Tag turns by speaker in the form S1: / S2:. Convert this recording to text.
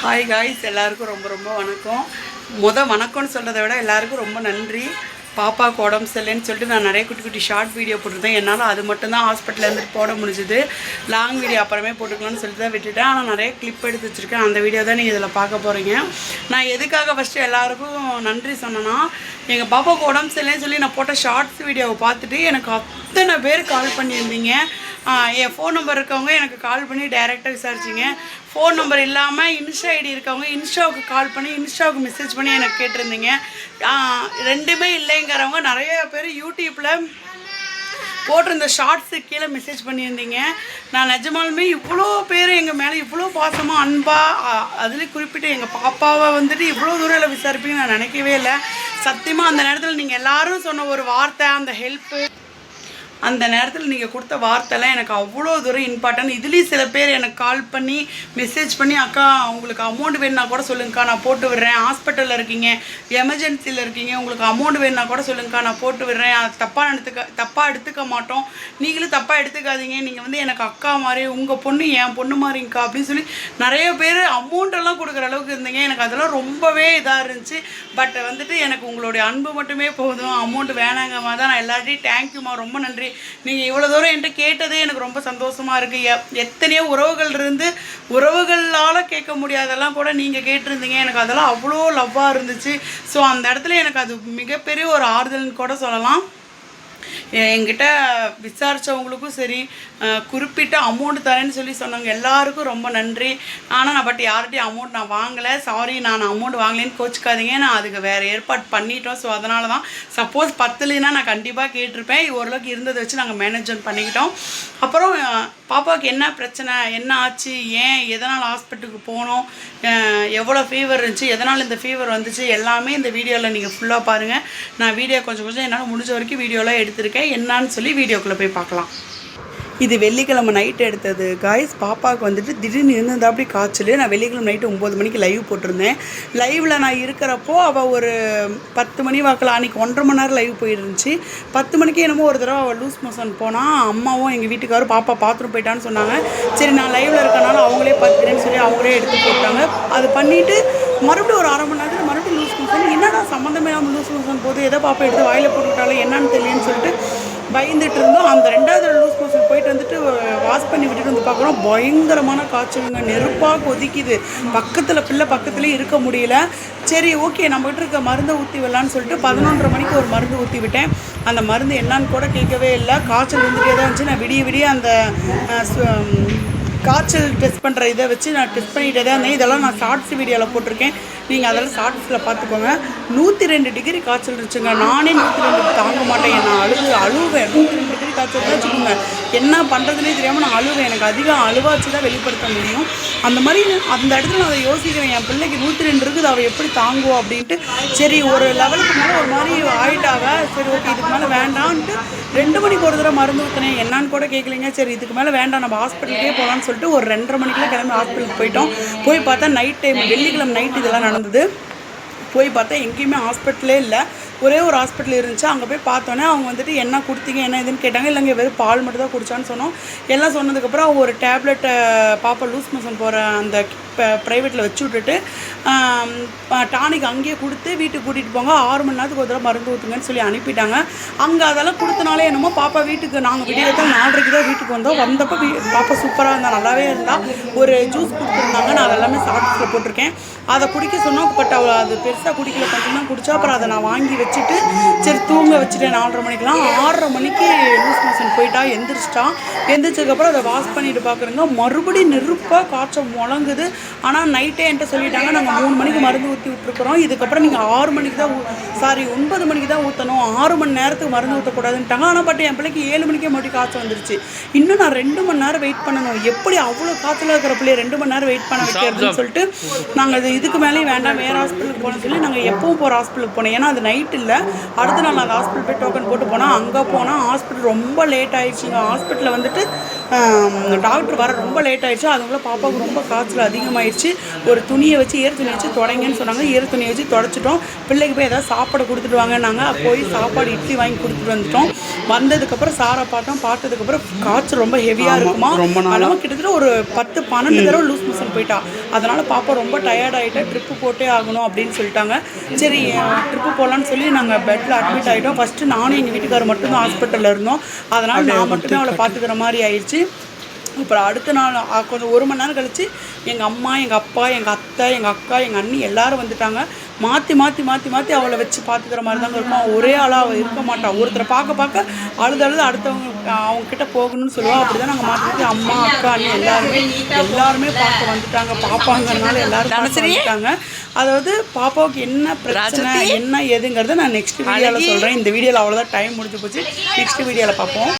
S1: Hi guys, எல்லாருக்கும் ரொம்ப ரொம்ப வணக்கம். வணக்கம்னு சொல்கிறத விட எல்லாருக்கும் ரொம்ப நன்றி. பாப்பாவுக்கு உடம்பு சரியில்லைன்னு சொல்லிட்டு நான் நிறைய குட்டி குட்டி ஷார்ட் வீடியோ போட்டிருந்தேன். என்னால் அது மட்டும்தான் ஹாஸ்பிட்டலில் இருந்துட்டு போட முடிஞ்சுது. லாங் வீடியோ அப்புறமே போட்டுக்கலாம்னு சொல்லிட்டு தான் விட்டுட்டேன். ஆனால் நிறைய கிளிப் எடுத்து வச்சுருக்கேன். அந்த வீடியோ தான் நீங்கள் இதில் பார்க்க போகிறீங்க. நான் எதுக்காக ஃபஸ்ட்டு எல்லாருக்கும் நன்றி சொன்னேன்னா, எங்கள் பாப்பாவுக்கு உடம்பு சரியில்லைன்னு சொல்லி நான் போட்ட ஷார்ட்ஸ் வீடியோவை பார்த்துட்டு எனக்கு அத்தனை பேர் கால் பண்ணியிருந்தீங்க. என் ஃபோன் நம்பர் இருக்கவங்க எனக்கு கால் பண்ணி டைரெக்டாக விசாரிச்சிங்க. ஃபோன் நம்பர் இல்லாமல் இன்ஸ்டா ஐடி இருக்கவங்க இன்ஸ்டாவுக்கு கால் பண்ணி இன்ஸ்டாவுக்கு மெசேஜ் பண்ணி எனக்கு கேட்டிருந்தீங்க. ரெண்டுமே இல்லைங்கிறவங்க நிறைய பேர் யூடியூப்பில் போட்டிருந்த ஷார்ட்ஸு கீழே மெசேஜ் பண்ணியிருந்தீங்க. நான் நிஜமாலுமே இவ்வளோ பேர் எங்கள் மேலே இவ்வளோ பாசமாக அன்பாக, அதுலேயும் குறிப்பிட்டு எங்கள் பாப்பாவை வந்துட்டு இவ்வளோ தூரம் விசாரிப்பீங்க நான் நினைக்கவே இல்லை. சத்தியமாக அந்த நேரத்தில் நீங்கள் எல்லோரும் சொன்ன ஒரு வார்த்தை, அந்த ஹெல்ப்பு, அந்த நேரத்தில் நீங்கள் கொடுத்த வார்த்தைலாம் எனக்கு அவ்வளோ தூரம் இம்பார்ட்டன்ட். இதுலேயும் சில பேர் எனக்கு கால் பண்ணி மெசேஜ் பண்ணி, அக்கா உங்களுக்கு அமௌண்ட் வேணுன்னா கூட சொல்லுங்கக்கா, நான் போட்டு விடுறேன். ஹாஸ்பிட்டலில் இருக்கீங்க, எமர்ஜென்சியில் இருக்கீங்க, உங்களுக்கு அமௌண்ட் வேணுன்னா கூட சொல்லுங்கக்கா, நான் போட்டு விடுறேன். அது தப்பாக எடுத்துக்க மாட்டோம், நீங்களும் தப்பாக எடுத்துக்காதீங்க, நீங்கள் வந்து எனக்கு அக்கா மாதிரி, உங்கள் பொண்ணு என் பொண்ணு மாதிரிங்கக்கா அப்படின்னு சொல்லி நிறைய பேர் அமௌண்ட்டெல்லாம் கொடுக்குற அளவுக்கு இருந்தீங்க. எனக்கு அதெல்லாம் ரொம்பவே இதாக இருந்துச்சு. பட் வந்துட்டு எனக்கு உங்களுடைய அன்பு மட்டுமே போதும், அமௌண்ட் வேணாங்க மாதிரி தான். நான் எல்லார்ட்டையும் தேங்க்யூமா, ரொம்ப நன்றி. நீங்கள் இவ்வளோ தூரம் என்கிட்ட கேட்டதே எனக்கு ரொம்ப சந்தோஷமாக இருக்குது. எத்தனையோ உறவுகளால் கேட்க முடியாதெல்லாம் கூட நீங்கள் கேட்டிருந்தீங்க. எனக்கு அதெல்லாம் அவ்வளோ லவ்வாக இருந்துச்சு. ஸோ அந்த இடத்துல எனக்கு அது மிகப்பெரிய ஒரு ஆறுதல்னு கூட சொல்லலாம். என்கிட்ட விசாரித்தவங்களுக்கும் சரி, குறிப்பிட்ட அமௌண்ட் தரேன்னு சொல்லி சொன்னாங்க எல்லாருக்கும் ரொம்ப நன்றி. ஆனால் நான் யார்கிட்டையும் அமௌண்ட் நான் வாங்கலை. சாரி, நான் அமௌண்ட் வாங்கலேன்னு கோச்சிக்காதீங்க, நான் அதுக்கு வேறு ஏற்பாடு பண்ணிட்டோம். ஸோ அதனால தான். சப்போஸ் பத்துலைன்னா நான் கண்டிப்பாக கேட்டிருப்பேன். ஓரளவுக்கு இருந்ததை வச்சு நாங்கள் மேனேஜ்மெண்ட் பண்ணிக்கிட்டோம். அப்புறம் பாப்பாவுக்கு என்ன பிரச்சனை, என்ன ஆச்சு, ஏன் எதனால் ஹாஸ்பிட்டலுக்கு போனோம், எவ்வளோ ஃபீவர் இருந்துச்சு, எதனால் இந்த ஃபீவர் வந்துச்சு, எல்லாமே இந்த வீடியோவில் நீங்கள் ஃபுல்லாக பாருங்கள். நான் வீடியோ கொஞ்சம் என்னால் முடிஞ்ச வரைக்கும் வீடியோலாம் எடுத்திருக்கேன். என்னான்னு சொல்லி வீடியோக்குள்ளே போய் பார்க்கலாம். இது வெள்ளிக்கிழமை நைட்டு எடுத்தது காய்ஸ். பாப்பாவுக்கு வந்துட்டு திடீர்னு இருந்தது அப்படி காய்ச்சல். நான் வெள்ளிக்கிழமை நைட்டு 9 மணிக்கு லைவ் போட்டிருந்தேன். லைவில் நான் இருக்கிறப்போ அவள் ஒரு 10 மணி வாக்கில் அன்றைக்கி 1.5 மணி நேரம் லைவ் போயிருந்துச்சு. 10 மணிக்கு என்னமோ ஒரு தடவை அவள் லூஸ் மோஷன் போனால் அம்மாவும் எங்கள் வீட்டுக்காரும் பாப்பா பாத்ரூம் போயிட்டான்னு சொன்னாங்க. சரி, நான் லைவில் இருக்கனால அவங்களே பார்த்துக்கிறேன்னு சொல்லி அவங்களே எடுத்து போட்டாங்க. அது பண்ணிவிட்டு மறுபடியும் ஒரு 1/2 மணி நேரத்தில் மறுபடியும் லூஸ் மோஷன். என்னடா சம்மந்தமே இல்லாமல் லூஸ் மோஷன் போது, எதோ பாப்பா எடுத்து வாயில் போட்டுவிட்டாலும் என்னன்னு தெரியலன்னு சொல்லிட்டு பயந்துட்டு இருந்தோம். அந்த 2வது லூஸ் மோஷன் போயிட்டு வந்துட்டு வாஷ் பண்ணி விட்டுட்டு வந்து பார்க்குறோம், பயங்கரமான காய்ச்சலுங்க, நெருப்பாக கொதிக்குது. பிள்ளை பக்கத்துலேயே இருக்க முடியல. சரி, ஓகே, நம்மகிட்ட இருக்க மருந்தை ஊற்றி விடலான்னு சொல்லிட்டு 11:30 மணிக்கு ஒரு மருந்து ஊற்றி விட்டேன். அந்த மருந்து என்னான்னு கூட கேட்கவே இல்லை. காய்ச்சல் வந்துட்டே தான் இருந்துச்சு. நான் விடிய அந்த காய்ச்சல் டெஸ்ட் பண்ணுற இதை வச்சு நான் டெஸ்ட் பண்ணிகிட்டே தான் இருந்தேன். இதெல்லாம் நான் ஷார்ட்ஸ் வீடியோவில் போட்டிருக்கேன், நீங்கள் அதெல்லாம் ஷார்ட்ஸில் பார்த்துக்கோங்க. 102 டிகிரி காய்ச்சல் இருந்துச்சுங்க. நானே 102 தாங்க மாட்டேன், நான் அழுவேன். 102 டிகிரி காய்ச்சல் தான் வச்சுக்கோங்க, என்ன பண்ணுறதுனே தெரியாமல் நான் அழுவேன். எனக்கு அதிகம் அழுவாச்சு தான் வெளிப்படுத்த முடியும். அந்த மாதிரி அந்த இடத்துல நான் அதை யோசிக்கிறேன், என் பிள்ளைக்கு 102 இருக்குது, அவள் எப்படி தாங்குவோம் அப்படின்ட்டு. சரி, ஒரு லெவலுக்கு மேலே ஒரு மாதிரி ஆகிட்டாவ. சரி, ஓகே, இதுக்கு மேலே வேண்டான்ட்டு 2 மணிக்கு ஒரு தடவை மருந்து ஊற்றினேன். என்னான்னு கூட கேட்கலிங்க. சரி, இதுக்கு மேலே வேண்டாம், நம்ம ஹாஸ்பிட்டலுக்கே போகலான்னு சொல்லிட்டு ஒரு 2:30 மணிக்கெலாம் கிளம்பி ஹாஸ்பிட்டலுக்கு போயிட்டோம். போய் பார்த்தா நைட் டைம், வெள்ளிக்கிழமை நைட் இதெல்லாம் நடந்தது. போய் பார்த்தா எங்கேயுமே ஹாஸ்பிட்டலே இல்லை, ஒரே ஒரு ஹாஸ்பிட்டல் இருந்துச்சு. அங்கே போய் பார்த்தோன்னே அவங்க வந்துட்டு என்ன கொடுத்தீங்க, என்ன இதுன்னு கேட்டாங்க. இல்லைங்க, வெறும் பால் மட்டும் தான் குடிச்சான்னு சொன்னோம். எல்லாம் சொன்னதுக்கப்புறம் ஒரு டேப்லெட்டை பாப்பா லூஸ் மோஷன் போகிற அந்த ப்ரைவேட்டில் வச்சு விட்டுட்டு டானிக் அங்கேயே கொடுத்து வீட்டுக்கு கூட்டிகிட்டு போங்க, 6 மணி நேரத்துக்கு ஒரு தடவை மருந்து ஊற்றுங்கன்னு சொல்லி அனுப்பிட்டாங்க. அங்கே அதெல்லாம் கொடுத்தனாலே என்னமோ பாப்பா வீட்டுக்கு, நாங்கள் விடியத்தில் 4:30 தான் வீட்டுக்கு வந்தோம். வந்தப்போ பாப்பா சூப்பராக இருந்தால், நல்லாவே இருந்தால். ஒரு ஜூஸ் கொடுத்துருந்தாங்க, நான் அதெல்லாமே ஷார்ட்ஸில் போட்டிருக்கேன். அதை குடிக்க சொன்னோம். பட் அவள் அது பெருசாக குடிக்கல, கொஞ்சம் தான் குடித்தா. அப்புறம் அதை நான் வாங்கி வச்சுட்டு சரி தூங்க வச்சுட்டேன். 4:30 மணிக்கெலாம் 6:30 மணிக்கு லூஸ் மோஷன் போயிட்டா, எந்திரிச்சதுக்கப்புறம் அதை வாஷ் பண்ணிட்டு பார்க்குறேங்க, மறுபடியும் நெருப்பாக காய்ச்சல் முழங்குது. ஆனால் நைட்டே என்கிட்ட சொல்லிட்டாங்க, நாங்கள் 3 மணிக்கு மருந்து ஊற்றி விட்டுருக்குறோம், இதுக்கப்புறம் நீங்கள் 6 மணிக்கு தான் 9 மணிக்கு தான் ஊற்றணும், 6 மணி நேரத்துக்கு மருந்து ஊற்றக்கூடாதுன்ட்டாங்க. ஆனால் பட் என் பிள்ளைக்கு 7 மணிக்கே மறுபடியும் காய்ச்சல் வந்துருச்சு. இன்னும் நான் 2 மணி நேரம் வெயிட் பண்ணணும். எப்படி அவ்வளோ காய்ச்சலாக இருக்கிற பிள்ளைய 2 மணி நேரம் வெயிட் பண்ண வைக்கிறதுன்னு சொல்லிட்டு நாங்கள் இதுக்கு மேலேயும் வேண்டாம், வேறு ஹாஸ்பிட்டலுக்கு போகணும்னு சொல்லி நாங்கள் எப்பவும் போகிற ஹாஸ்பிட்டலுக்கு போனோம். ஏன்னா அது நைட் இல்லை, அடுத்த நாள் அந்த ஹாஸ்பிட்டல் போய் டோக்கன் போட்டு போனால், அங்கே போனால் ஹாஸ்பிட்டல் ரொம்ப லேட் ஆகிடுச்சிங்க. ஹாஸ்பிட்டலில் வந்துட்டு டாக்டர் வர ரொம்ப லேட் ஆகிடுச்சு. அதுக்குள்ளே பாப்பாவுக்கு ரொம்ப காய்ச்சல் அதிகமாகிடுச்சு. ஒரு துணியை வச்சு ஈர துணியை வச்சு தொடங்கன்னு சொன்னாங்க. ஈர துணியை வச்சு தொடச்சிட்டோம். பிள்ளைக்கு போய் ஏதாவது சாப்பாடு கொடுத்துட்டு வாங்க. நாங்கள் போய் சாப்பாடு இட்லி வாங்கி கொடுத்துட்டு வந்துட்டோம். வந்ததுக்கப்புறம் சாரை பார்த்ததுக்கப்புறம் காய்ச்சல் ரொம்ப ஹெவியாக இருக்குமா, அளவு கிட்டத்தட்ட ஒரு 10-12 தடவை லூஸ் மோஷன் போயிட்டா. அதனால் பாப்பா ரொம்ப டயர்ட் ஆகிட்டா, ட்ரிப்பு போட்டே ஆகணும் அப்படின்னு சொல்லிட்டாங்க. சரி ட்ரிப்பு போகலான்னு சொல்லி நாங்கள் பெட்டில் அட்மிட் ஆகிட்டோம். ஃபஸ்ட்டு நானும் எங்கள் வீட்டுக்காரர் மட்டும்தான் ஹாஸ்பிட்டலில் இருந்தோம். அதனால் நான் மட்டுமே அவளை பார்த்துக்கிற மாதிரி ஆயிடுச்சு. அப்புறம் அடுத்த நாள் கொஞ்சம் 1 மணி நேரம் கழித்து எங்கள் அம்மா, எங்கள் அப்பா, எங்கள் அத்தை, எங்கள் அக்கா, எங்கள் அண்ணி எல்லோரும் வந்துட்டாங்க. மாற்றி அவளை வச்சு பார்த்துக்கிற மாதிரி தாங்க இருக்கும். ஒரே ஆளாக அவள் இருக்க மாட்டாள். ஒருத்தரை பார்க்க அழுது அடுத்தவங்க அவங்கக்கிட்ட போகணும்னு சொல்லுவாள். அப்படி தான் நாங்கள் மாற்றி அம்மா, அக்கா, அண்ணி எல்லாருமே பார்க்க வந்துட்டாங்க. பாப்பாங்கிறதுனால எல்லோரும் வந்துட்டாங்க. அதாவது பாப்பாவுக்கு என்ன பிரச்சனை என்ன ஏதுங்கிறத நான் நெக்ஸ்ட் வீடியோவில் சொல்கிறேன். இந்த வீடியோவில் அவ்வளோதான் டைம் முடிஞ்சு போச்சு. நெக்ஸ்ட் வீடியோவில் பார்ப்போம்.